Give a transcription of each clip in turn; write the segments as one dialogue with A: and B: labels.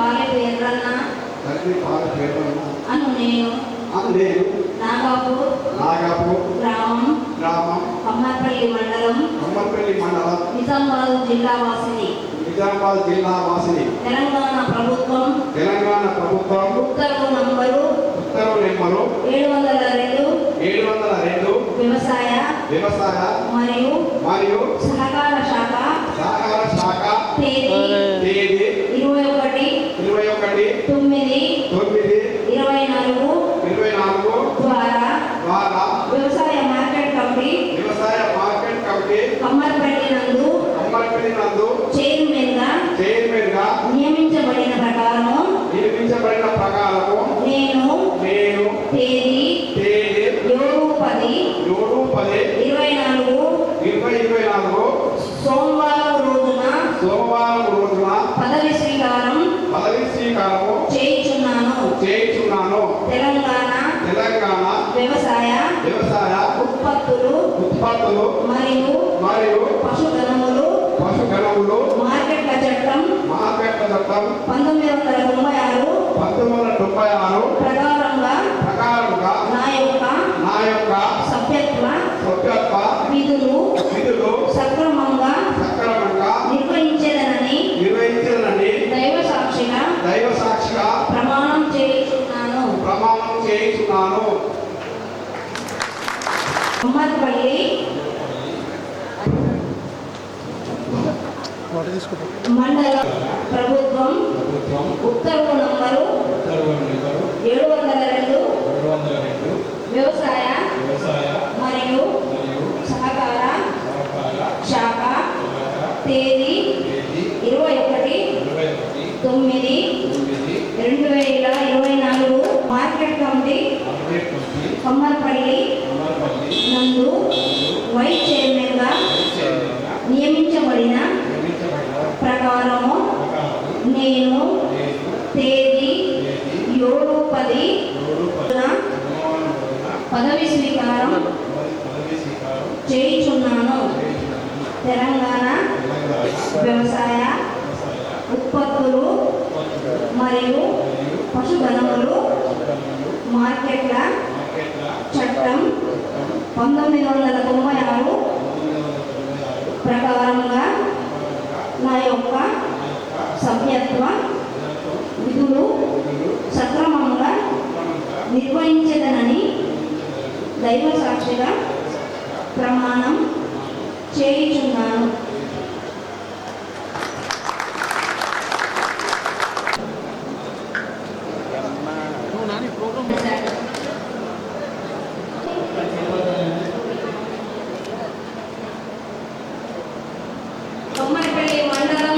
A: పాలెపు ఎర్రన్న అను నేను నాగాపూర్ గ్రామం కమ్మర్పల్లి మండలం నిజామాబాద్ జిల్లా వాసిని తెలంగాణ ప్రభుత్వం ఉత్తర్వు నంబరు 702 వ్యవసాయ మరియు సహకార శాఖ తేదీ 21/9/24 ద్వారా వ్యవసాయ మార్కెట్ కమిటీ కమ్మర్పల్లి నందు చైర్మన్ గా నియమించబడిన ప్రకారము నేను తేదీ
B: 7/10/2024
A: సోమవారం రోజున పదవి స్వీకారం చేయుచున్నాను. తెలంగాణ వ్యవసాయ ఉత్పత్తులు మరియు పశుగణములు మార్కెట్ల చట్టం
B: 1996
A: ప్రకారంగా నా యొక్క సభ్యత్వ విధులు సక్రమంగా నిర్వహించేదనని దైవ సాక్షిగా ప్రమాణం చేయుచున్నాను. కమ్మర్పల్లి మండల ప్రభుత్వం ఉత్తర్వు నంబరు 702 వ్యవసాయ మరియు సహకార శాఖ తేదీ 21/9/2024 మార్కెట్ కమిటీ కమ్మర్పల్లి నందు వైస్ చైర్మన్ గా నియమించబడిన ప్రకారము నేను తేదీ 7/10 పదవి స్వీకారం చేయుచున్నాను. తెలంగాణ వ్యవసాయ ఉత్పత్తులు మరియు పశుగణములు మార్కెట్ల చట్టం 1996 ప్రకారంగా నా యొక్క సభ్యత్వ విధులు సక్రమంగా నిర్వహించేదనని దైవ సాక్షిగా ప్రమాణం చేయుచున్నాను. కమ్మర్పల్లి మండలం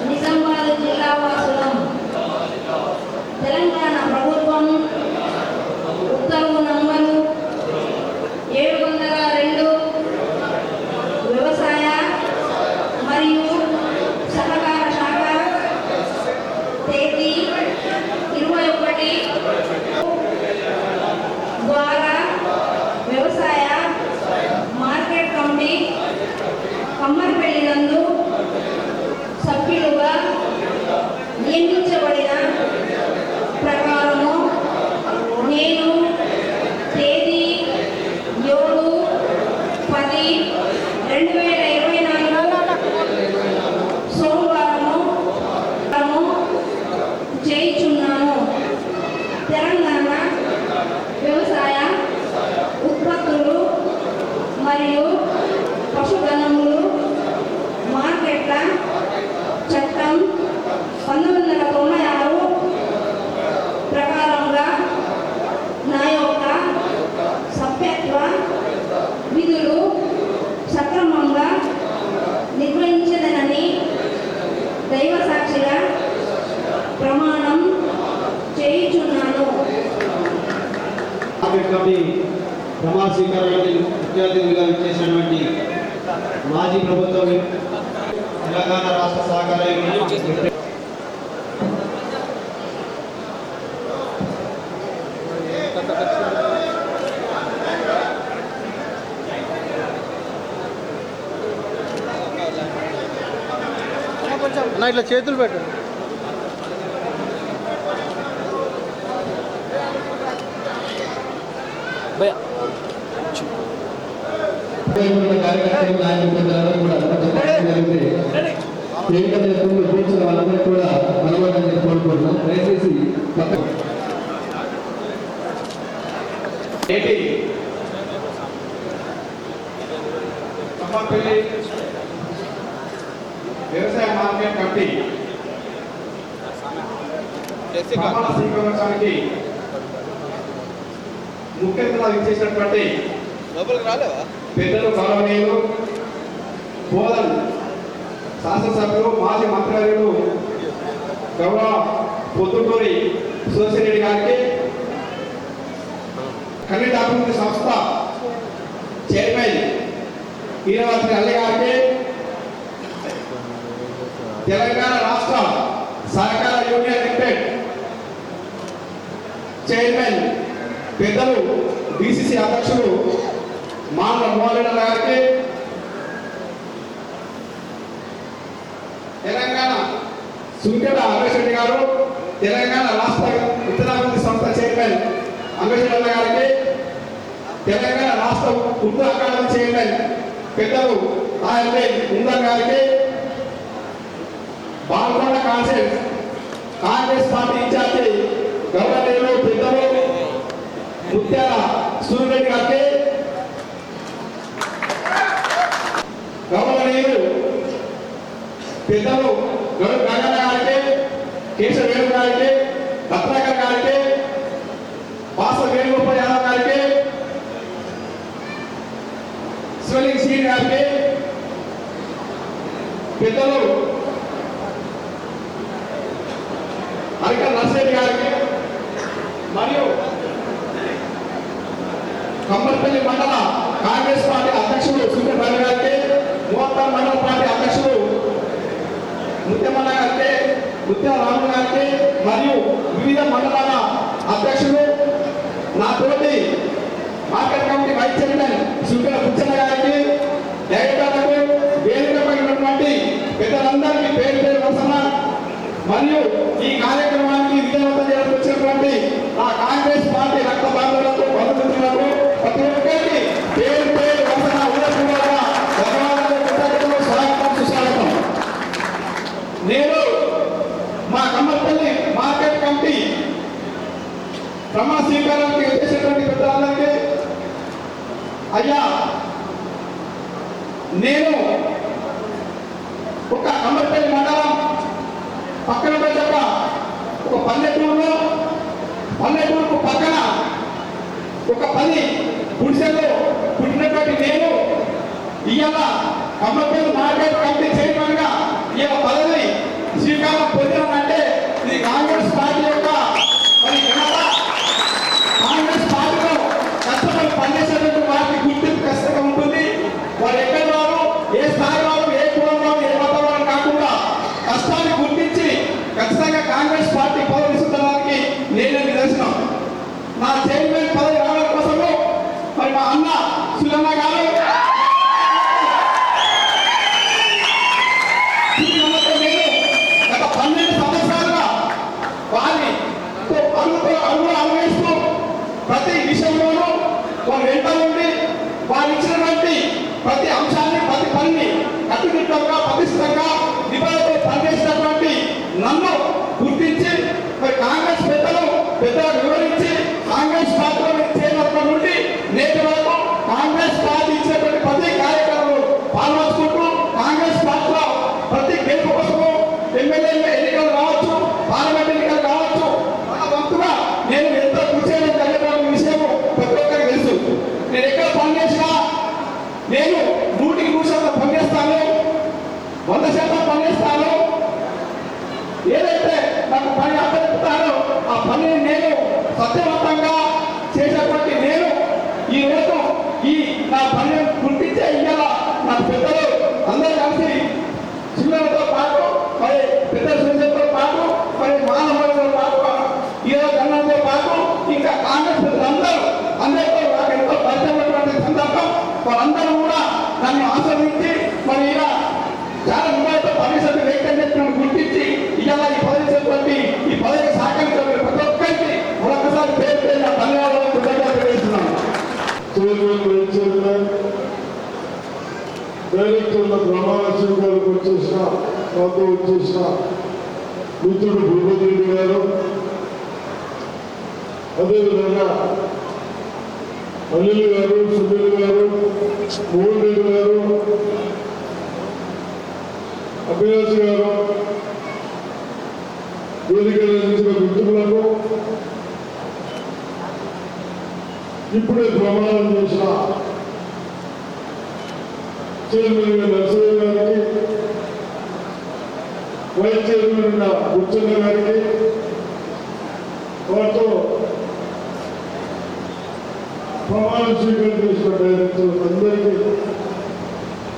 A: నిజామాబాద్ జిల్లా వాసులం. తెలంగాణ ప్రభుత్వం ఉత్తర్వు నంబరు 702 వ్యవసాయ మరియు సహకార శాఖ తేదీ 21 ద్వారా వ్యవసాయ మార్కెట్ కమిటీ కమ్మర్పల్లి నందు సభ్యులుగా నియమించబడిన ప్రకారము నేను తేదీ 7/10/2024 సోమవారము చేయుచున్నాను. తెలంగాణ వ్యవసాయ ఉత్పత్తులు మరియు పశుగణములు మార్కెట్ల చట్టం 1996 ప్రకారంగా నా యొక్క సభ్యత్వ విధులు సక్రమంగా నిర్వహించదనని దైవ సాక్షిగా ప్రమాణం చేయుచున్నాను.
C: ప్రమాణ స్వీకారానికి ముఖ్య అతిథిగా ఇచ్చేసినటువంటి మాజీ ప్రభుత్వం తెలంగాణ రాష్ట్ర సహకార
D: ఇట్లా చేతులు పెట్టండి.
B: కార్యకర్తలు నాయకులు పెద్దలందరూ కూడా కొంచెం ప్రయత్నం జరిగితే ఏంటంటే కూర్చున్న వాళ్ళందరూ కూడా బలపడాలని కోరుకుంటున్నాం. దయచేసి
D: కమ్మపల్లి వ్యవసాయ మార్కెట్ కమిటీ ప్రమాణ స్వీకరించడానికి ముఖ్య అతిథిగా ఇచ్చేసినటువంటి పెద్దలు గౌరవనీయులు బోధన్ శాసనసభ్యులు మాజీ మంత్రివర్యులు గౌరవ పొద్దుటూరి సుదర్శన్ రెడ్డి గారికి, కన్నడ అభివృద్ధి సంస్థ చైర్మన్ ఈరవతి అల్లి గారికి, తెలంగాణ రాష్ట్ర సహకార యూనియన్ లిమిటెడ్ చైర్మన్ పెద్దలు డిసిసి అధ్యక్షులు మానవ మోహన్ గారికి, తెలంగాణ సుంకెట అంబేశ్వర్ గారు, తెలంగాణ రాష్ట్ర విత్తనాభివృద్ధి సంస్థ చైర్మన్ అంబేశ్వర్ గారికి, తెలంగాణ రాష్ట్ర ఉర్దూ అకాడమీ చైర్మన్ పెద్దలు ముందర్ గారికి, Balkonda concept Congress party incharge గవర్నర్లు పెద్దలు ముత్యాల సూర్యరెడ్డి గారికి, గవర్నర్లు పెద్దలు గగన గారికి, కేశవ వేణు గారికి, రత్నాకర్ గారికి, బాస వేణుగోపాల్ యాదవ్ గారికి, స్వెల్లింగ్ శ్రీని గారికి, పెద్దలు అరికల నర్సిరెడ్డి గారికి మరియు కమ్మర్పల్లి మండల కాంగ్రెస్ పార్టీ అధ్యక్షుడు సూర్యబాబు గారికి, మోత్తార్ మండల పార్టీ అధ్యక్షుడు ముత్యమల్ల గారికి, ముత్యాల రాము గారికి మరియు వివిధ మండలాల అధ్యక్షులు నాతోటి మార్కెట్ కమిటీ వైస్ చైర్మన్ సుంకెల పుచ్చన్న గారికి, డైరెక్టర్లకు, వేదికపై ఉన్నటువంటి పెద్దలందరికీ పేరు పేరు వసన మరియు ఈ కార్యక్రమానికి విజయవంతం చేయడానికి వచ్చినటువంటి ఆ కాంగ్రెస్ పార్టీ రక్త బంధువులకు బంధుమిత్రులకు ప్రతి ఒక్కరికి పేరు పేరు వసన ఉదయపూర్వక ధన్యవాదాలు, కృతజ్ఞతలు, స్వాగతం, సుస్వాగతం. నేను మా కమ్మపల్లి మార్కెట్ కమిటీ ప్రమాణ స్వీకారానికి వచ్చేసినటువంటి పెద్దలందరికీ, అయ్యా నేను ఒక కమ్మపల్లి మండలం పక్కన పెట్టక ఒక పల్లెటూరుకు పక్కన ఒక 10 గుడిసెల్లో పుట్టినటువంటి నేను ఇవాళ కమ్మపల్లి మార్కెట్ కమిటీ చైర్మన్ గా ఇవాళ పదవి స్వీకారం పొందినానంటే ఇది కాంగ్రెస్ పార్టీ యొక్క మరి ఘనత. కాంగ్రెస్ పార్టీలో కష్టపడి పనిచేసేటువంటి వారికి గుర్తింపు ఖచ్చితంగా ఉంటుంది. వారు ఎక్కడి వారు, ఏ స్థాయి వారు, ఏ కులం వారు, ఏ మతం వారు కాకుండా కష్టాన్ని గుర్తించి ఖచ్చితంగా కాంగ్రెస్ పార్టీ పదవి ఇస్తుండడానికి నేను నిదర్శనం. నా చైర్మన్ పదవి రావడం కోసము మరి మా అన్న సులన్న గారు నేను గత 12 సంవత్సరాలుగా వారితో అడుగు వేస్తూ ప్రతి విషయంలోనూ వారు వెంట ఉండి వారు ఇచ్చినటువంటి ప్రతి అంశాన్ని, ప్రతి పనిని కట్టుదిట్టంగా, పటిష్టంగా, నిబంధనతో పనిచేసినటువంటి నన్ను గుర్తించి మరి కాంగ్రెస్ పెద్దలు వివరించి కాంగ్రెస్ పార్టీలో చేరినప్పటి నుండి నేటి వరకు కాంగ్రెస్ పార్టీ ఇచ్చినటువంటి ప్రతి కార్యక్రమంలో పాల్గొంచుకుంటూ కాంగ్రెస్ పార్టీలో ప్రతి గెలుపు కోసము ఎమ్మెల్యే ఎన్నికలు కావచ్చు, పార్లమెంట్ ఎన్నికలు కావచ్చు, మన వంతుగా నేను ఎంతో కృషి చేయడం జరిగిన విషయం ప్రతి ఒక్కరికి తెలుసు. నేను ఎక్కడ పనిచేసినా నేను 100% పనిచేస్తాను, 100% పనిచేస్తాను. ఏదైతే నాకు పని
E: స్వీకారానికి వచ్చేసిన నాతో వచ్చేసిన మిత్రుడు భూపతి రెడ్డి గారు, అదేవిధంగా అనిల్ గారు, సునీల్ గారు, మోహన్ రెడ్డి గారు, అభిలాష్ గారు, వేదిక నిర్మించిన మిత్రులకు, ఇప్పుడే ప్రమాణం చేసిన చైర్మన్ నరసింహ గారికి, వైస్ చైర్మన్ బుచ్చన్న గారికి, వారితో ప్రమాణ స్వీకారం చేసిన డైరెక్టర్లకు అందరికీ,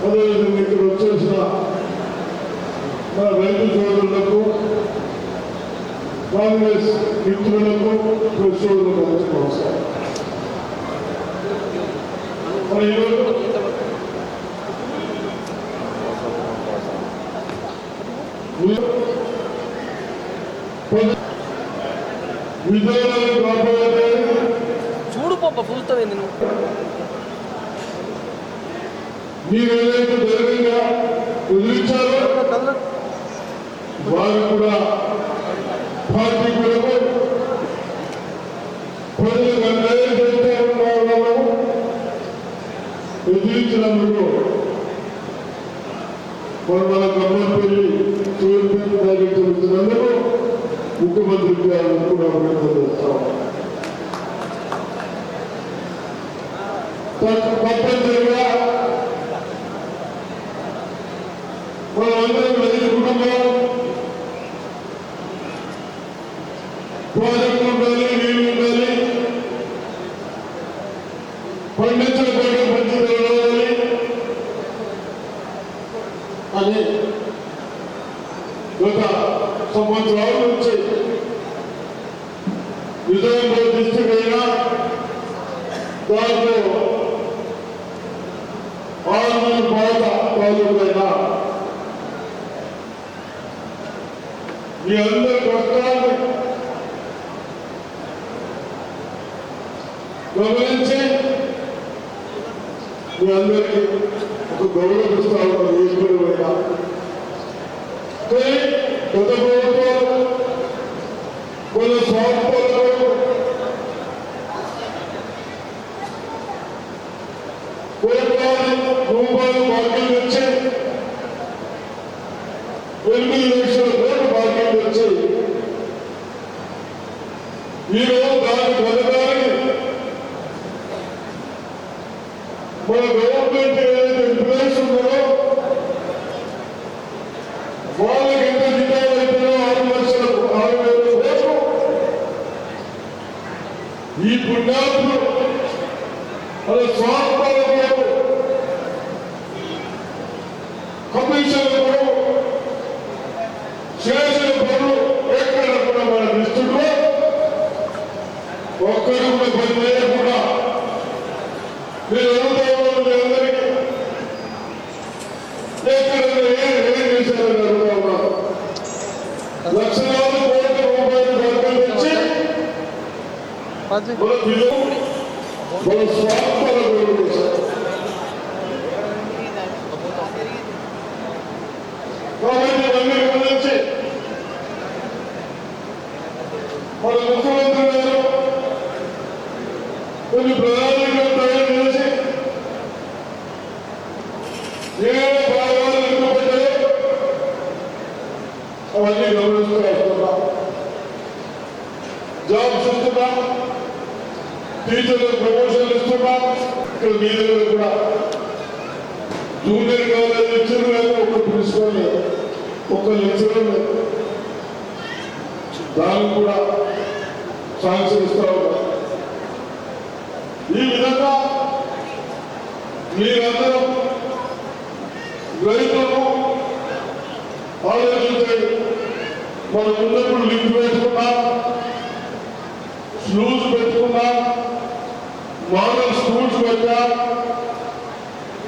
E: అదేవిధంగా ఇక్కడ వచ్చేసిన నా రైతు సోదరులకు, కాంగ్రెస్ మిత్రులకు, ప్రెస్ సోదరులకు అందరికీ నమస్కారం. ఈరోజు విధానాన్ని కాపాడే
F: చూడు పప్ప పూస్తావేంది నువ్వు.
E: మీరు ఏదైతే ధైర్యంగా ఎదిరించారో వారు కూడా పార్టీ కొరకు ప్రజలకు అన్యాయం చేస్తే ఉన్నారో ఎదిరించినందుకు మన గమ్మపల్లి చూడండి ప్రాజెక్టు వచ్చినందుకు ముఖ్యమంత్రి గారు కూడా అభినందిస్తాం. తప్పనిసరిగా మనందరం రైతు కుటుంబం, ప్రాజెక్టు ఉండాలి, నీళ్లు ఉండాలి, పండించిన పంట మంచిగా రావాలి అని గత సంవత్సరాల నుంచి నిజామాబాద్ డిస్టిక్ అయినా దాంట్లో 6 పాత తాలూకైనా మీ అందరి కష్టాన్ని గమనించి మీ అందరికీ ఒక గౌరవిస్తాను. ఈశ్వరుడైనా గత ప్రభుత్వాలు కొన్ని స్వార్థాలకు కోట్లాది రూపాయలు బాకీలు వచ్చి 8 లక్షల కోట్లు బాకీలు వచ్చి ఈరోజు దాన్ని పొందడానికి మన గవర్నమెంట్ ఏదైతే ఎంప్లాయీస్ ఉన్నారో వాళ్ళకి ఎంత జీతాలు అయిపోయినా 6,00,000 కోట్లు ఈ పుణ్యాత్ములు మన స్వార్థాలకు కమిషన్లకు చేసిన పనులు ఎక్కడ కూడా మన దృష్టిలో ఒక్కరు కూడా పని చేయకుండా మీరు అందరికీ ఎక్కడ ఏం చేశారని అడుగుతా ఉన్నారు. లక్షలాది కోట్ల రూపాయలు సంపాదించి మన పిల్లలు మన స్వార్థాలు చేశారు. కాబట్టి ఇవన్నీ గమనించి మన ముఖ్యమంత్రి గారు కొన్ని ప్రణాళికలు తయారు చేసి ఏ భాగాలు ఎందుకుంటాయో అవన్నీ గమనిస్తూ వస్తున్నాం. జాబ్స్ ఇస్తున్నాం, టీచర్లకు ప్రమోషన్లు ఇస్తున్నాం. ఇక్కడ మీ దగ్గర కూడా జూనియర్ కాలేజ్ లెక్చర్ లేదు, ఒక ప్రిన్సిపల్ లేదు, ఒక లెక్చరర్ లేదు. దానికి కూడా శాంక్షన్ ఇస్తా ఉన్నారు. ఈ విధంగా మీరందరూ రైతులను ఆలోచించండి. మనం ఉన్నప్పుడు లిఫ్ట్ పెట్టుకున్నాం, స్లూస్ పెట్టుకున్నాం, మోడల్ స్కూల్స్ పెట్టా,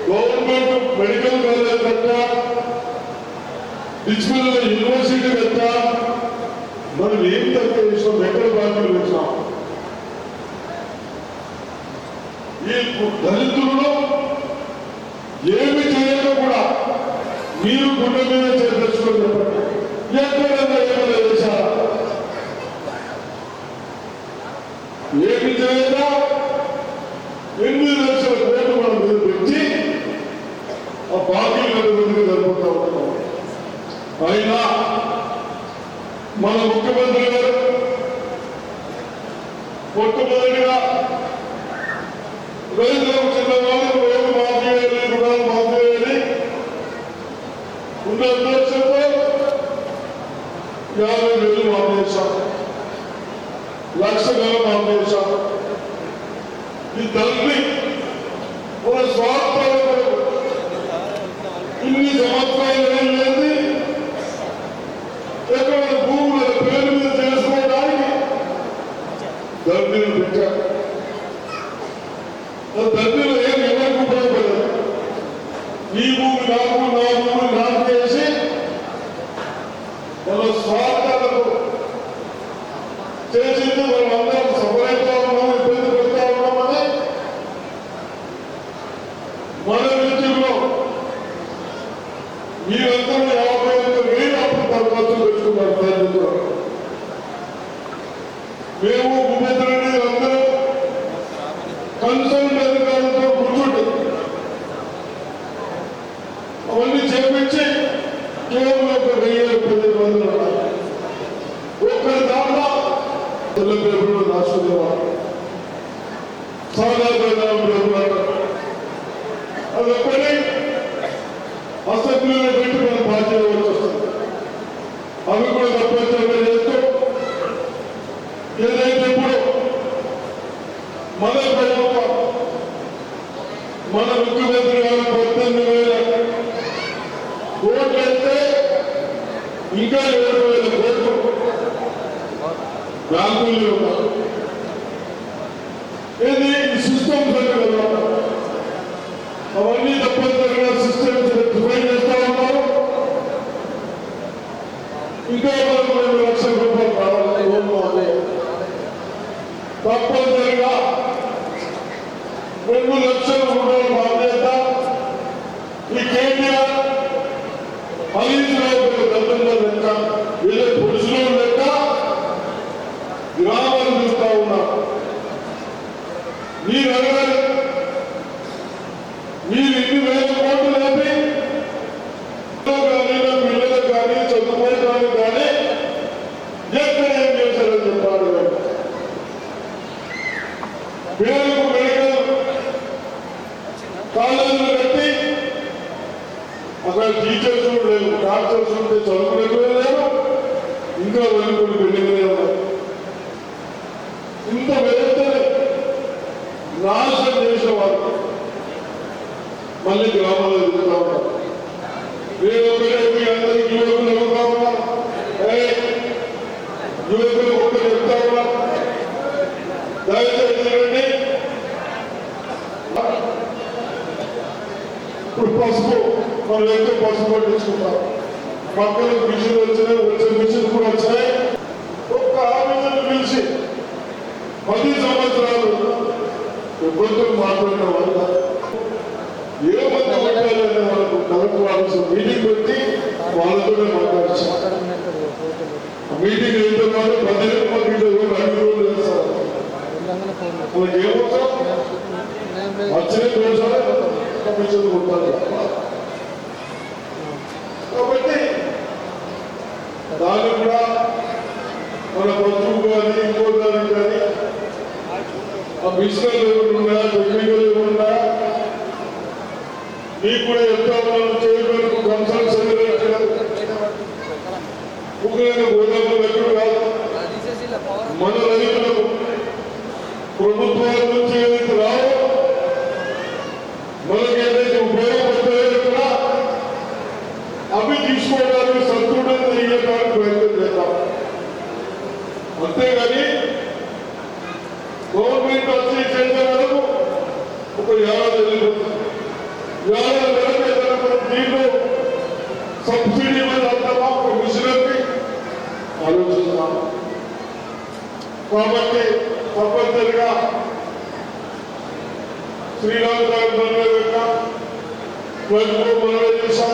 E: గవర్నమెంట్ మెడికల్ కాలేజ్ పెట్టా, డిజిటల్ యూనివర్సిటీ పెట్టా. మనం ఏం తక్కువ చేసాం, ఎక్కడ బాధ్యతలు పెట్టాం. ఈ దళితులలో ఏమి చేయడం కూడా మీరు గుండె మీద చేర్చుకొని చెప్పండి, ఎక్కడైనా ఏమైనా చేశారా? ఏమి చేయగా 8 లక్షల కోట్లు మన మీద పెంచి ఆ బాకీలను ముందుకు జరుపుతూ ఉంటాం. అయినా మన ముఖ్యమంత్రి గారు మొట్టమొదటిగా రైతులకు చిన్న వాళ్ళు రైతు మాఫీ చేయాలి, రుణాలు మాఫీ చేయాలి ఉన్న ఉద్దేశంతో 50,000 మాఫీ చేశాం, 1,00,000 మాఫీ చేశాం. ఈ తల్లి మన స్వార్థాలు ఇన్ని సంవత్సరాలు ఏం లేదు, ఎక్కడ భూముల పేరు మీద చేసుకోవడానికి దండీలు పెట్టారు. దండీలు ఏం ఎవరికి ఉపయోగపడదు. ఈ భూమి నాకు, నా భూమి నాకు చేసి మన స్వార్థాలకు చేసింది మనం అందరం సపరేట్గా ఉన్నాం, ఇబ్బంది పెడతా ఉన్నామని మన విషయంలో మీరందరూ 51,000 అప్పుడు దరఖాస్తు పెట్టుకున్నారు. రైతులు మేము భూపేంద్ర రెడ్డి అందరూ కన్సల్ట్ అధికారులతో కూర్చుంటే అవన్నీ చేపించి కేవలం ఒక 1,000 మంది ఉన్నారు. ఒక్కరి దాంట్లో తెల్ల పేపర్లు రాసుకునేవారు, సాధారణ పేపర్లు అది ఒక్కటి అసెంబ్లీలో పెట్టి మన బాధ్యత వస్తుంది. అవి కూడా తప్పనిసరిగా చేస్తూ ఏదైతే ఇప్పుడు మన ప్రభుత్వం మన ముఖ్యమంత్రి గారు 18,000 కోట్లు అయితే ఇంకా 7,000 కోట్లు బ్యాంకుల్లో ఉన్నారు. ఇది సిస్టమ్స్ అంటే కదా, అవన్నీ తప్పనిసరిగా సిస్టమ్స్ డిఫైన్ చేస్తా ఉన్నారు. ఇంకా మనకు 2 లక్షల రూపాయలు కావాలి లోన్లు అనే తప్పనిసరిగా 2 లక్షల రూపాయలు బాధ్యత ఈ కేటీఆర్ హరీశ్రావు గతంలో లెక్క వీళ్ళ పురుషులు లెక్క గ్రామాలు చూస్తా ఉన్నారు. మీరు అడగాలి, మీరు 2,000 కోట్లు లేపి కానీ పిల్లలకు కానీ చదువుకోవడానికి కానీ ఎక్కడ ఏం చేశారని చెప్పాడు. పేరుకు మెడికల్ కాలేజీలు కట్టి అక్కడ టీచర్స్ లేవు, డాక్టర్స్ ఉంటే చదువుకునే లేరు, ఇంకా వెనుకొని బిల్డింగ్లే ఉన్నాయి. ఇంత వ్యవస్థని నాశనం చేసేవారు మళ్ళీ గ్రామాల్లో ఎదుగుతా ఉన్నారు. నేను ఒకటే మీ అందరికీ యువకులు ఎదుగుతా ఉన్నాను, యువకులు ఒకటి చెప్తా ఉన్నాను, దయచేసి రండి. ఇప్పుడు పసుపు మనం ఎంతో పసుపు పట్టించుకుంటాం, పక్కన మిషన్ వచ్చినాయి, వచ్చే మిషన్ కూడా వచ్చాయి. ఒక్క ఆఫీసర్ని పిలిచి 10 సంవత్సరాలు ఇబ్బందులు మాట్లాడిన వల్ల ఏ మంది పెట్టాలనే వాళ్ళకు కలెక్టర్ ఆఫీసర్ మీటింగ్ పెట్టి వాళ్ళతోనే మాట్లాడించారు. మీటింగ్ అయిన తర్వాత 15 మంది 5 రోజులు చేస్తారు. వాళ్ళకి ఏమవుతాం వచ్చిన రోజులే కమిషన్ కొట్టాలి. కాబట్టి దాన్ని కూడా మన పశువు కానీ ఇంకో దానికి కానీ ఆ బిజినెస్ ఎవరున్నా టెక్నికల్ ఎవరున్నా మీకు కూడా ఎంత చేయడానికి కన్సల్ట్స్ ముఖ్యంగా గోదాములు ఎక్కడ కాదు. మన రైతులకు ప్రభుత్వాల నుంచి ఏదైతే రావో మనకి ఏదైతే ఉపయోగపడతాయో కూడా అవి తీసుకోవడానికి సంతృప్తి చేయడానికి ప్రయత్నం చేద్దాం. అంతేగాని గవర్నమెంట్ వచ్చి చేసే వరకు ఒక ఏడాది వెళ్ళిపోతుంది. ఏడాది వెళ్ళిపోతే దీంట్లో సబ్సిడీ మీద అంటామా ఒక మిషనరీ ఆలోచిస్తాం. కాబట్టి తప్పనిసరిగా శ్రీరామ్ గారి మనం చేశాం.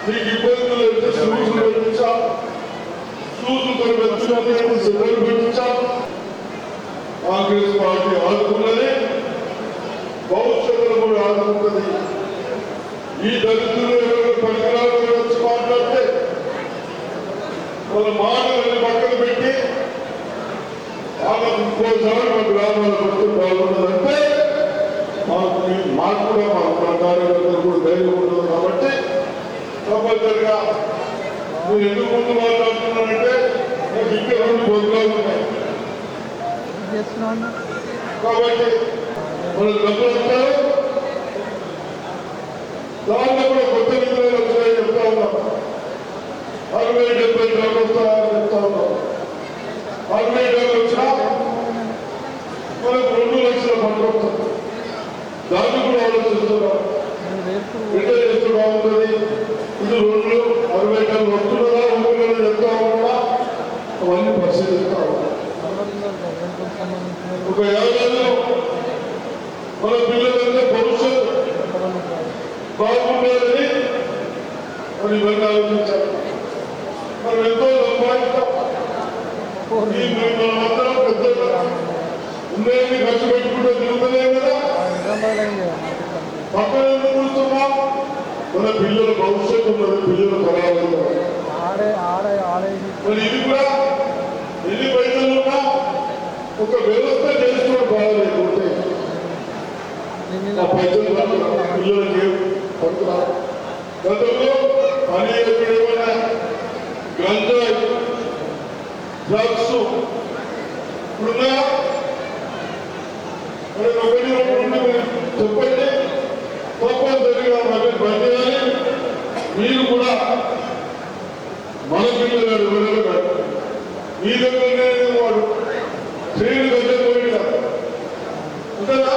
E: నీకు ఇబ్బందులు అయితే షూజులు పెట్టించాం, షూజులతో పెట్టించాం. కాంగ్రెస్ పార్టీ ఆదుకున్నది, భవిష్యత్తులో కూడా ఆదుకుంటుంది. ఈ దళితులు ఎవరు పరికరాలు వచ్చి మాట్లాడితే వాళ్ళ మాటలని పక్కన పెట్టి వాళ్ళకు ఇంకోసారి మా గ్రామాలకు వచ్చి బాగుంటుందంటే మాకు కూడా మా కార్యకర్తలు కూడా ధైర్యం ఉంటుంది. కాబట్టి కంపల్సరిగా మీరు ఎందుకు ముందు మాట్లాడుతున్నారంటే నాకు ఇంకా 2 ప్రోగ్రాలు ఉన్నాయి. కాబట్టి మనం డబ్బులు వస్తారు, దాంట్లో కూడా కొత్త నిధులు వచ్చాయని చెప్తా ఉన్నాం. 60-70 డ్రగ్ వస్తాయని చెప్తా ఉన్నాం. 60 డ్రగ్ వచ్చినా మనకు 2 లక్షల పంట వస్తుంది. దాన్ని కూడా ఆలోచిస్తున్నాం. రిటైర్ చేస్తే బాగుంటుంది. ఇది 260 టన్నులు వస్తున్నదా ఊళ్ళో చెప్తా ఉన్నా అవన్నీ పరిశీలిస్తా ఉన్నాం. ఒక 50 ఏళ్ళలో మన పిల్లలంటే భవిష్యత్తు బాగుండాలని మరి ఇవన్నీ ఆలోచించాలి. మనం ఎంతో సంపాదిస్తాం. మనమందరం పెద్ద ఉండేది ఖర్చు పెట్టుకుంటే తిరుగుతలేం కదా. పక్కన ఎందుకు చూస్తున్నాం? మన పిల్లల భవిష్యత్తు ఉన్నది, పిల్లలు ఖరాబ్ మరి ఇది కూడా ఎన్ని పైసలు ఉన్నా ఒక వ్యవస్థ చేసుకోవడం బాగాలేకుంటే ఆ పైసలు పిల్లలకి పడుతున్నారు. గతంలో పని ఏమైనా గంజాయి డ్రగ్స్ ఇప్పుడున్నా ఒకటి చెప్పండి. తప్పనిసరిగా మనకి పని చేయాలి. మీరు కూడా మన పిల్లలు ఎవరైనా కాదు, మీ దగ్గరనే వాడు శ్రీని దగ్గర పోయిన అంతేనా,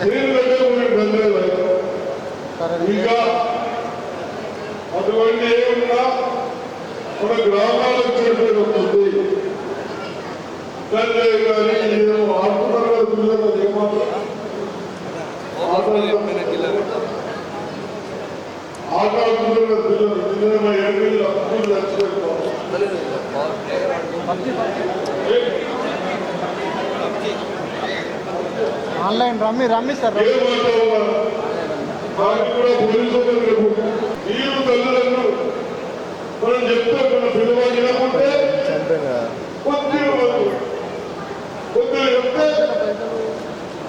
E: శ్రీని దగ్గర పోయిన గంజాయి ఇంకా అటువంటి ఏమన్నా మన గ్రామాలకు చేసేది వస్తుంది. గంజాయి కానీ ఏమో ఆడుతున్నారు కదా పిల్లలు, ఏమాత్రం ఆటాడుతున్నారు కదా పిల్లలు. నిన్న 7 అప్పులు చచ్చిపోయిపోవాలి.
C: ఆన్లైన్ రమ్మి సార్
E: ఏమంటా ఉన్నారు దానికి కూడా పోలీసులు రేపు మీరు తల్లిదండ్రులు మనం చెప్తే మన పిల్లవాడు వినకుంటే కొద్దిగా చెప్తే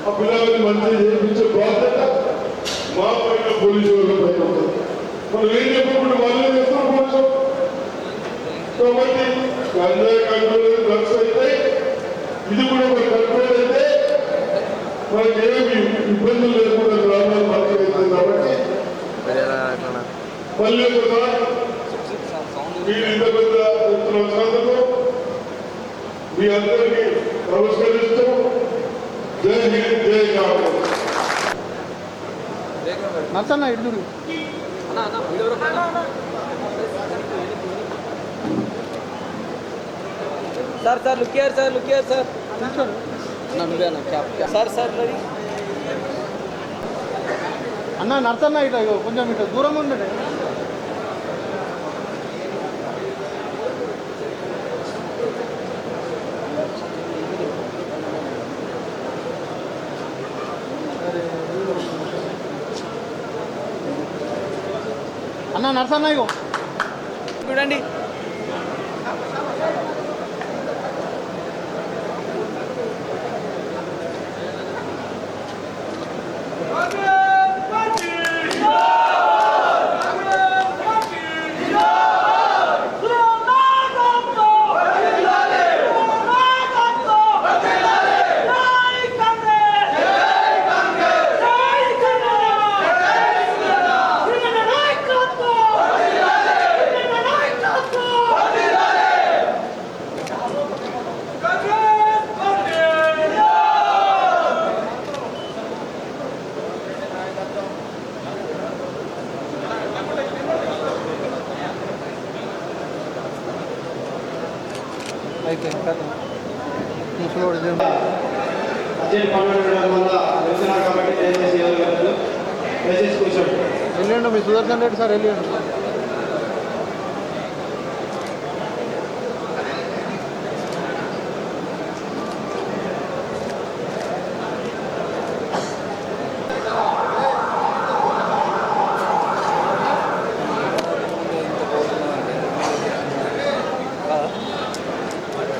E: ఆ పిల్లలకి మంచిగా చేయించే బాధ్యత మా పైన పోలీసు వాళ్ళ పైన ఉంటుంది. మనం ఏం చెప్పకుండా వాళ్ళే చేస్తాం పోలీసు. కాబట్టి గంజాయి కంట్రోల్ డ్రగ్స్ అయితే ఇది కూడా మన కంట్రోల్ అయితే మనకి ఏమి ఇబ్బందులు లేకుండా గ్రామాలు మంచిగా అవుతుంది. కాబట్టి మళ్ళీ ఒకసారి మీరు ఇంత పెద్ద ఎత్తున వచ్చినందుకు మీ అందరికీ నమస్కరిస్తూ జై హింద్, జై కాంగ్రెస్.
C: నచ్చన్న ఇడుగురు
F: sir look here sir sir మరి
C: అన్న నచ్చన్న ఇట్లా కొంచెం ఇట్లా దూరం ఉండే. అన్న నర్సన్న ఇగో
F: చూడండి.
C: అర్జెంట్ పనులు ఉండడం వల్ల నిరసన కాబట్టి దయచేసి
D: దయచేసి కూర్చోండి.
C: వెళ్ళండి మీ సుదర్శన్ రెడ్డి సార్ వెళ్ళండి.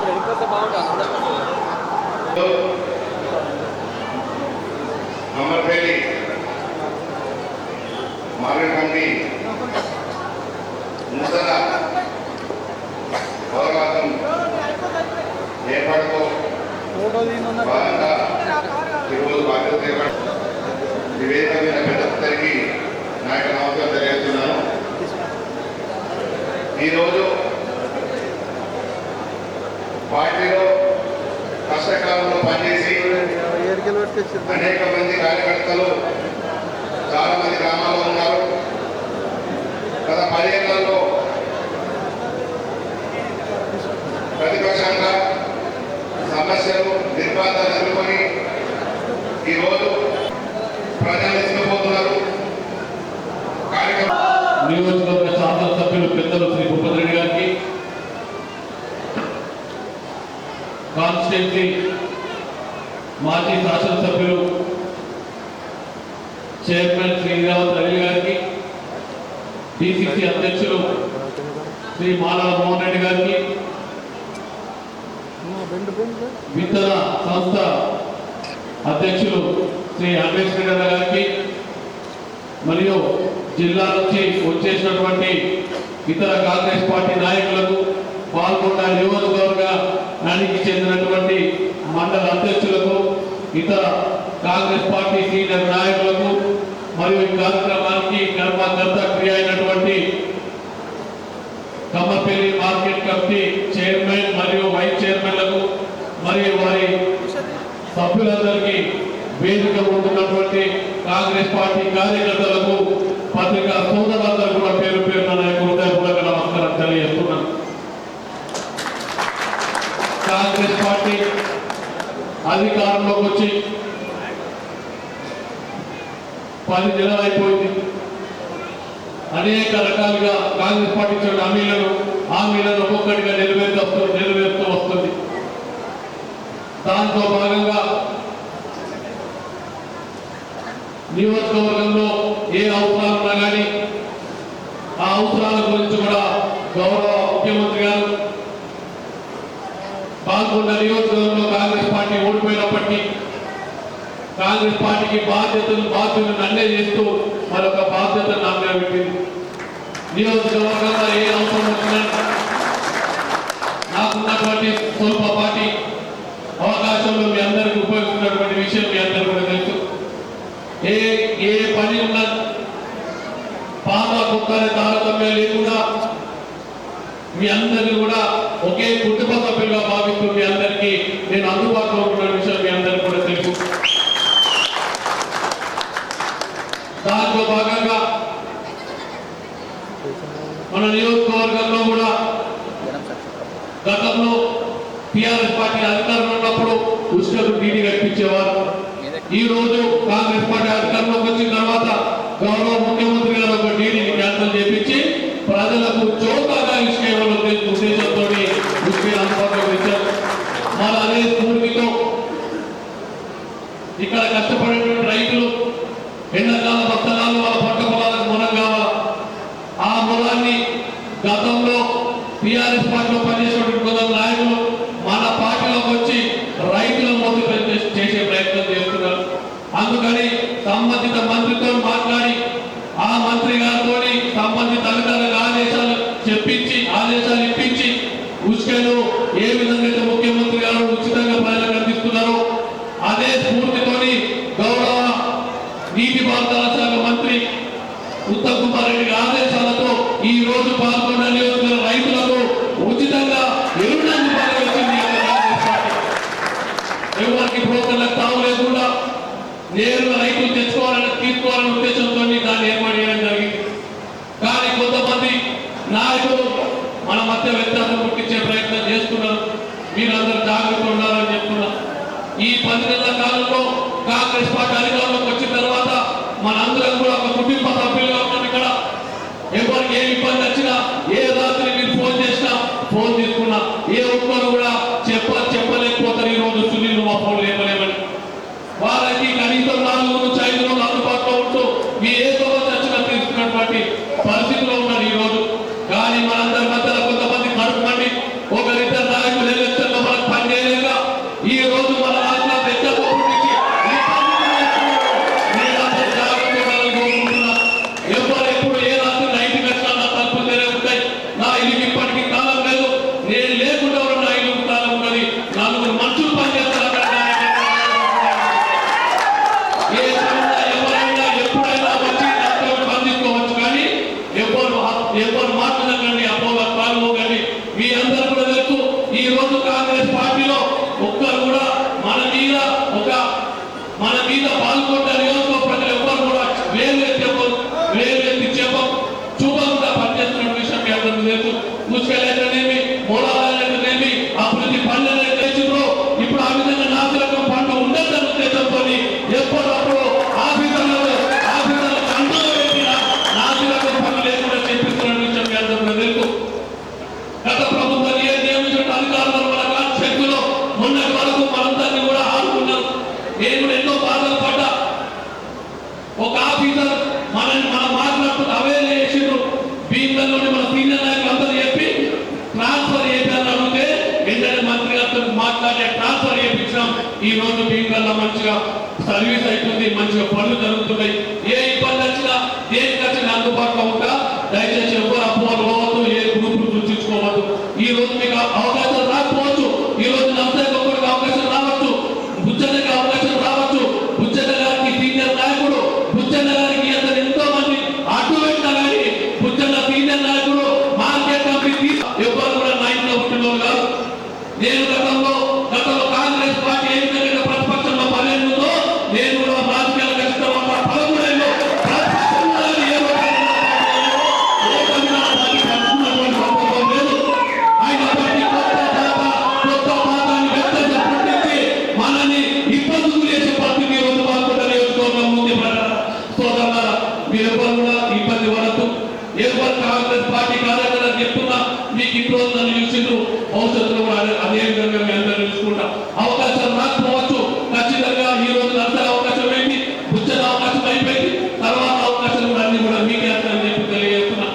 F: వెళ్ళిపోతే బాగుంటుంది.
E: అమర్పల్లి మార్కెట్ కమిటీ నూతన అవగాహన ఏర్పాటుతో
C: ఫోటో తీయనున్నా
E: భాగంగా ఈరోజు బాధ్యత నివేదిక మీద పెద్దరికి నా యొక్క నమస్కారం తెలియజేస్తున్నాను. ఈరోజు పార్టీలో కష్టకాలంలో పనిచేసి
C: ఏరికలు పెట్టేసి
E: అనేక మంది కార్యకర్తలు చాలా మంది గ్రామాల్లో ఉన్నారు. గత 10 ఏళ్లలో ప్రతిపక్షంగా సమస్యలు నిర్బంధాలు ఎదుర్కొని ఈరోజు ప్రజలు ఇష్టపోతున్నారు.
B: నియోజకవర్గ శాసనసభ్యులు పెద్దలు శ్రీ భూపతి రెడ్డి గారికి, కాన్స్టిట్యున్సీ మాజీ శాసనసభ్యులు చైర్మన్ శ్రీ రేవంత్ రెడ్డి గారికి, పిసిసి అధ్యక్షులు శ్రీ మానవ మోహన్ రెడ్డి గారికి, విత్తన సంస్థ అధ్యక్షులు శ్రీ అంబేద్కర్ గారికి, మరియు జిల్లా నుంచి వచ్చేసినటువంటి ఇతర కాంగ్రెస్ పార్టీ నాయకులకు, పాల్గొన్న నియోజకవర్గానికి చెందినటువంటి మండల అధ్యక్షులకు, ఇతర కాంగ్రెస్ పార్టీ సీనియర్ నాయకులకు, మరియు ఈ కార్యక్రమానికి కర్మకర్త క్రియ అయినటువంటి కమ్మపల్లి మార్కెట్ కమిటీ చైర్మన్ మరియు వైస్ చైర్మన్లకు, మరియు వారి సభ్యులందరికీ, వేదిక ఉంటున్నటువంటి కాంగ్రెస్ పార్టీ కార్యకర్తలకు, పత్రికా సోదరులందరూ కూడా పేరు పేరున నా యొక్క హృదయపూర్వక నమస్కారం తెలియజేస్తున్నాను. కాంగ్రెస్ పార్టీ అధికారంలోకి వచ్చి 10 నెలలు అయిపోయింది. అనేక రకాలుగా కాంగ్రెస్ పార్టీ ఇచ్చిన హామీలను ఒక్కొక్కటిగా నెరవేరుతూ వస్తుంది. దాంతో భాగంగా నియోజకవర్గంలో ఏ అవసరాలు ఉన్నా కానీ ఆ అవసరాల గురించి కూడా గౌరవ ముఖ్యమంత్రి గారు పాల్గొన్న నియోజకవర్గంలో కాంగ్రెస్ పార్టీ ఓడిపోయినప్పటికీ కాంగ్రెస్ పార్టీకి బాధ్యతలు నన్నే చేస్తూ మరొక బాధ్యతను నా మీద పెట్టింది. నియోజకవర్గంలో ఏ అవసరం వచ్చినా నాకున్నటువంటి స్వల్పపాటి అవకాశంలో మీ అందరికీ ఉపయోగిస్తున్నటువంటి విషయం మీ అందరికీ కూడా తెలుసు. ఏ పని ఉన్నా పాత కొత్త తారతమ్యం లేకుండా మీ అందరినీ కూడా ఒకే కుటుంబ సభ్యులుగా భావిస్తూ మీ అందరికీ నేను అందుబాటులో ఉన్న విషయం మీ అందరికీ కూడా తెలుసు. దాంట్లో భాగంగా మన నియోజకవర్గంలో కూడా గతంలో టిఆర్ఎస్ పార్టీ అధికారంలో ఉన్నప్పుడు ఉష్ణకు డీడీ కల్పించేవారు. ఈ రోజు కాంగ్రెస్ పార్టీ అధికారంలోకి వచ్చిన తర్వాత గౌరవ ముఖ్యమంత్రి గారు ఒక డీడీని క్యాన్సిల్ చేపించి ప్రజలకు చౌకగా ఇసుక ఇవ్వాలనే ఉద్దేశంతో ఇసుక అందుబాటులోకి తెచ్చారు. మన అదే స్ఫూర్తితో ఇక్కడ కష్టపడేటువంటి రైతులు ఎండాకాల పత్తనాలు వాళ్ళ పంట పొలాలకు మొనం కావాలి. ఆ మొనాన్ని గతంలో టిఆర్ఎస్ పార్టీలో పనిచేసినటువంటి కొందరు నాయకులు మన పార్టీలోకి వచ్చి రైతుల మోసం చేసే ప్రయత్నం చేస్తున్నారు. అందుకని సంబంధిత మంత్రితో మాట్లాడి ఆ మంత్రి గారితో సంబంధిత అధికారులకు ఆదేశాలు ఇప్పించి ఉసుకను ఏ విధంగా ముఖ్యమంత్రి గారు ఉచితంగా ప్రజలకు అందిస్తున్నారో అదే స్ఫూర్తితోని గౌరవ నీటిపారుదల శాఖ మంత్రి ఉత్తమ్ కుమార్ రెడ్డి ఆదేశాలతో ఈ రోజు పాల్గొన్న నియోజకవర్గ రైతులకు ఉచితంగా ఎరువులను పాల్గొచ్చింది. ఎవరికి బ్రోకర్లకు తావు లేకుండా నేరుగా రైతులు తీసుకోవాలనే ఉద్దేశంతో దాన్ని ఏర్పాటు చేయడం జరిగింది. కానీ కొంతమంది నాయకులు మన మధ్య వ్యత్యాసం పుట్టించే ప్రయత్నం చేస్తున్నారు. మీరందరూ జాగ్రత్త ఉండాలని చెప్తున్నారు. ఈ 10 నెలల కాలంలో కాంగ్రెస్ పార్టీ అధికారంలోకి వచ్చిన తర్వాత మనందరం కూడా ఒక కుటుంబ సభ్యులుగా ఉన్నాం ఇక్కడ. ఎవరికి ఏ ఇబ్బంది వచ్చినా, ఏ రాత్రి మీరు ఫోన్ చేసినా, ఫోన్ తీసుకున్నా, ఏ ఒక్కరు కూడా చెప్పలేకపోతారు. ఈ రోజు సునీల్ మా ఫోన్ లేపలేమని వాళ్ళకి కనీసం 4 నుంచి 5 రోజులు అందుబాటులో ఉంటూ మీ ఏ సమస్య వచ్చినా తీసుకున్నటువంటి పరిస్థితిలో ఉన్నారు ఈ రోజు. కానీ మనందరి మధ్యలో కొంతమంది కడుపుమండి ఒకరిద్దరు నాయకులు ఎలక్షన్లో మనకు పనిచేయలేక ఈ రోజు మన రాష్ట్ర పెద్దపూర్తికి ఎప్పుడు ఏ రాత్రి నైట్ వచ్చినా నా తలుపులు తెరే ఉంటాయి. నా ఇల్లు ఇప్పటికీ కాలం లేదు. నేను లేకుండా నా ఇల్లు కాలం ఉన్నది. 4 మనుషులు పనిచేస్తారు. ఎవరైనా ఎప్పుడైనా వచ్చి నాతో బంధించుకోవచ్చు. కానీ ఎవరు మాట్లాడకండి, పాల్గొకండి. మీ అందరూ కూడా తెలుసు ఈ రోజు కాంగ్రెస్ పార్టీలో ఒక్కరు కూడా మన మీద పాల్గొంటే నియోజకవర్గ ప్రజలు ఎవ్వరు కూడా వేలు ఎత్తి చూపకుండా పనిచేస్తున్న విషయం మీ అందరూ తెలుసు. ముసుకెళ్ళేటనేమి, మూలాలనేమి, అభివృద్ధి పనులు చేసిండ్రు. ఇప్పుడు ఆ విధంగా నాసిరకం పంట ఉండద్దన్న ఉద్దేశంతో ఎప్పటికప్పుడు ఆఫీసర్లు కంట్రోల్ పెట్టిన నాసిరకం పనులు లేకుండా చేపిస్తున్న విషయం మీ అందరూ కూడా తెలుసు. గత ప్రభుత్వం నియమించిన అధికారులు మన శక్తులు మొన్నటి వరకు మనందరినీ కూడా ఆడుకున్నారు. నేను కూడా ఎన్నో బాధలు పడ్డా. ఒక ఆఫీసర్ మనం మాట్లాడుతున్న అవేలే చేసిండ్రు. భీమల్లోని మన సీనియర్ నాయకులు అందరూ చెప్పి ట్రాన్స్ఫర్ చేయాలని అడిగితే వెంటనే మంత్రి గారితో మాట్లాడే ట్రాన్స్ఫర్ చేయించినాం. ఈ రోజు భీమల్లో మంచిగా సర్వీస్ అవుతుంది, మంచిగా పనులు జరుగుతున్నాయి. ఏ ఇబ్బంది వచ్చినా దేనికి వచ్చినా అందుబాటులో ఉంటా. దయచేసి ఎవరు అపోహలు పోవద్దు, ఏ గ్రూపులు సృష్టించుకోవద్దు. ఈ రోజు మీకు అవకాశం రాకపోవచ్చు, ఈ రోజు నమ్మకానికి ఒక్కడికి అవకాశం రావచ్చు, బుచ్చన్నకి అవకాశం రావచ్చు. బుచ్చన్న గారికి సీనియర్ నాయకుడు, బుచ్చన్న గారికి అతను ఎంతో మంది అడ్డు పెట్టినా కానీ బుచ్చన్న సీనియర్ నాయకుడు మార్కెట్ కమిటీ ఎవరు కూడా నాయకులు పుట్టినోళ్ళు కాదు. నేను గతంలో కాంగ్రెస్ పార్టీ ఏ విధంగా ప్రతిపక్షంలో 12 ఉందో నేను కూడా రాజకీయాలు ఖచ్చితంగా 13 ఏళ్ళు ప్రతిపక్షంలో అయినప్పటికీ కొత్త పాతాన్ని వ్యక్తం మనని ఇబ్బందులు చేసే పరిస్థితి ఈ రోజు పాల్గొంటే నియోజకవర్గం ఉంది. సోదరులారా, మీరెవరు కూడా ఇబ్బంది పడద్దు. ఎవరు కాంగ్రెస్ పార్టీ కార్యకర్తలు చెప్తున్నా మీకు ఇప్పుడు నన్ను చూసిండ్రు, భవిష్యత్తులో కూడా అదే విధంగా మీ అందరూ చూసుకుంటా. అవకాశం రాకపోవచ్చు. ఖచ్చితంగా ఈ రోజు అంతా అవకాశం ఏంటి, బుచ్చన అవకాశం అయిపోయింది. తర్వాత అవకాశాలు కూడా అన్ని కూడా మీకే అని చెప్పి తెలియజేస్తున్నా.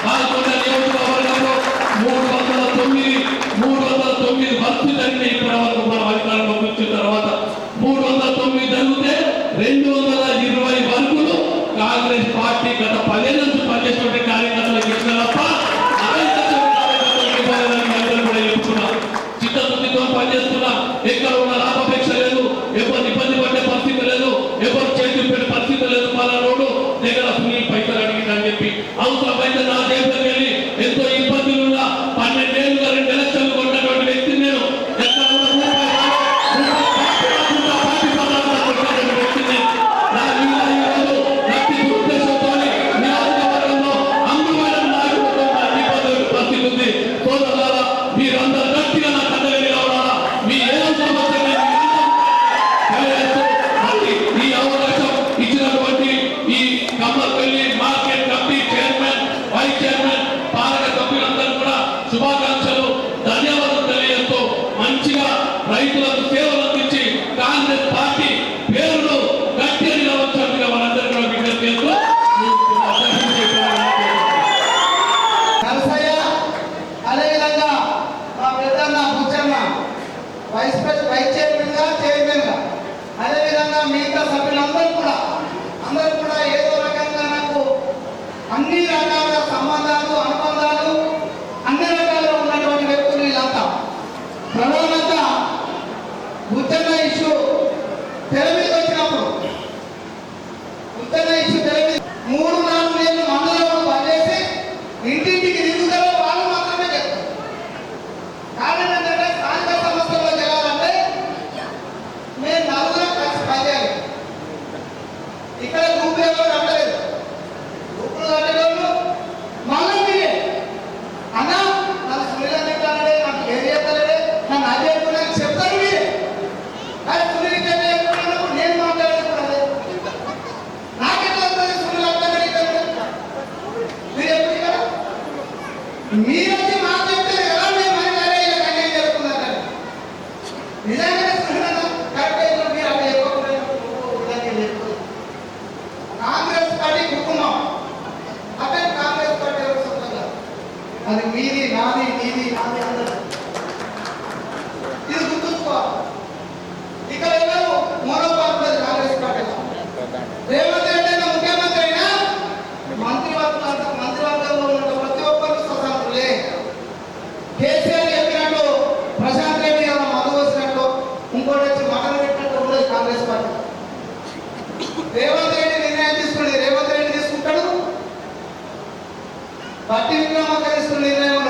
B: పాల్గొండ నియోజకవర్గంలో 309 వర్క్స్ జరిగినాయి. ఇప్పటి వరకు మనం అధికారంలోకి వచ్చిన తర్వాత 309 జరిగితే 220 వర్కులు కాంగ్రెస్ పార్టీ గత 10 ఏళ్ళ నుంచి పనిచేస్తుంటే కార్యకర్తలకు ఇచ్చిన తప్ప కూడా చెప్తున్నా. చిత్తశుద్ధితో పనిచేస్తున్నా. ఎక్కడ ఉన్న లాభాపేక్ష లేదు, ఎవరు ఇబ్బంది పడే పరిస్థితి లేదు, ఎవరు చేతులు పెట్టే పరిస్థితి లేదు. పలానోడు దగ్గర సునీల్ పైసలు అడిగిందని చెప్పి అవసరమైతే నా జేబులోకి వెళ్ళి ఎంతో ఇబ్బందులున్నా 12 ఏళ్ళుగా 2 ఎలక్షన్లు కొన్నటువంటి వ్యక్తిని నేను. ఎక్కడ ఉన్న వ్యక్తిని నా ఈరోజు వ్యక్తి ఉద్దేశంతో నియోజకవర్గంలో అందువల్ల నాయకులతో ఇబ్బంది పరిస్థితి ఉంది. సోదరులారా, మీరందరూ గట్టిగా నా కథలు నిలబడాలా. మీ ఏ సమస్య ఈ అవకాశం ఇచ్చినటువంటి ఈ Kammapalli market committee chairman, vice chairman, పాలక సభ్యులందరూ కూడా శుభాకాంక్షలు, ధన్యవాదాలు తెలియజేస్తూ మంచిగా రైతులకు సేవలు అందించి కాంగ్రెస్ పార్టీ పేరును గట్టిగా నిలవచ్చుగా మనందరూ కూడా విజ్ఞప్తి చేస్తూ
C: నరసయ్య, అదేవిధంగా మా పెద్దన్న బుచ్చన్న వైస్ చైర్మన్ గా, అదేవిధంగా మిగతా సభ్యులందరూ కూడా ఏదో రకంగా నాకు అన్ని రకాల సంబంధాలు, అనుబంధాలు, అన్ని రకాలుగా ఉన్నటువంటి వ్యక్తులు వీళ్ళంతా. ప్రధానంగా బుచ్చన్న ఇష్యూ తెర మీద వచ్చినప్పుడు, బుచ్చన్న ఇష్యూ తెర మీద 3-4 ఏళ్ళు మండలంలో పనిచేసి ఇంటింటికి నిధులు వాళ్ళు మాత్రమే చెప్తారు. కారణం ఏంటంటే స్థానిక సంస్థల్లో జరగాలంటే మేము 4 కలిసి పనిచేయాలి. ఇక్కడ గ్రూపులు ఎవరు కట్టలేదు. గ్రూపులు కట్టేవాళ్ళు మళ్ళీ
G: ప్రశాంత్ రెడ్డి ఏమైనా మందు వచ్చినట్టు ఇంకోటి వచ్చి మటన్ పెట్టినట్టు ఉండదు కాంగ్రెస్ పార్టీ. రేవంత్ రెడ్డి నిర్ణయం తీసుకుని రేవంత్ రెడ్డి తీసుకుంటాడు, పార్టీ విక్రమార్క తీసుకున్న నిర్ణయం